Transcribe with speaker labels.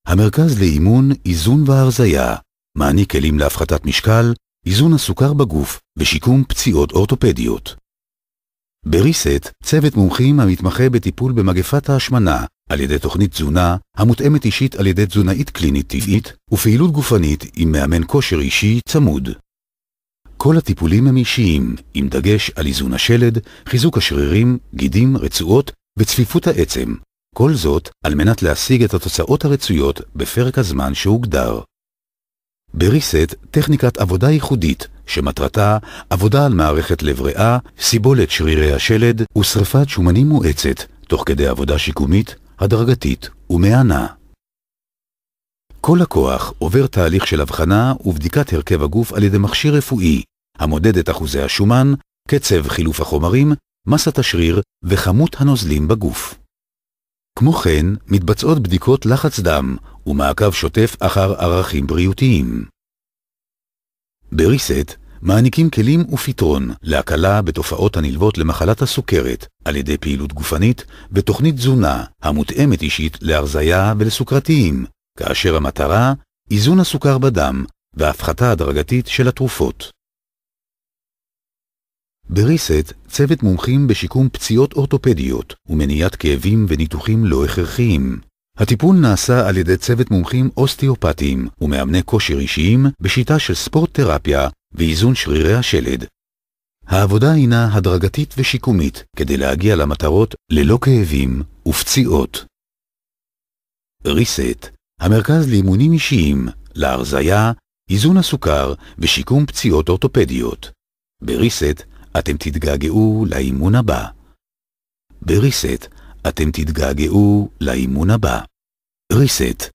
Speaker 1: המרכז לאימון, איזון והרזיה, מעניק כלים להפחתת משקל, איזון הסוכר בגוף ושיקום פציעות אורתופדיות. בריסט, צוות מומחים המתמחה בטיפול במגפת ההשמנה על ידי תוכנית תזונה המותאמת אישית על ידי תזונאית קלינית טבעית ופעילות גופנית עם מאמן כושר אישי צמוד. כל הטיפולים הם אישיים, עם דגש על איזון השלד, חיזוק השרירים, גידים, רצועות וצפיפות העצם. כל זאת על מנת להשיג את התוצאות הרצויות בפרק הזמן שהוגדר. בריסט, טכניקת עבודה ייחודית, שמטרתה עבודה על מערכת לב ריאה, סיבולת שרירי השלד ושריפת שומנים מואצת, תוך כדי עבודה שיקומית, הדרגתית ומענה. כל לקוח עובר תהליך של הבחנה ובדיקת הרכב הגוף על ידי מכשיר רפואי, המודד את אחוזי השומן, קצב חילוף החומרים, מסת השריר וכמות הנוזלים בגוף. כמו כן, מתבצעות בדיקות לחץ דם ומעקב שוטף אחר ערכים בריאותיים. בריסט מעניקים כלים ופתרון להקלה בתופעות הנלוות למחלת הסוכרת על ידי פעילות גופנית ותוכנית תזונה המותאמת אישית להרזיה ולסוכרתיים, כאשר המטרה איזון הסוכר בדם והפחתה הדרגתית של התרופות. בריסט, צוות מומחים בשיקום פציעות אורתופדיות ומניעת כאבים וניתוחים לא הכרחיים. הטיפול נעשה על ידי צוות מומחים אוסטאופטיים ומאמני כושר אישיים בשיטה של ספורט תרפיה ואיזון שרירי השלד. העבודה הינה הדרגתית ושיקומית כדי להגיע למטרות ללא כאבים ופציעות. ריסט, המרכז לאימונים אישיים, להרזיה, איזון הסוכר ושיקום פציעות אורתופדיות. בריסט אתם תתגעגעו לאימון הבא. בריסט אתם תתגעגעו לאימון הבא. ריסט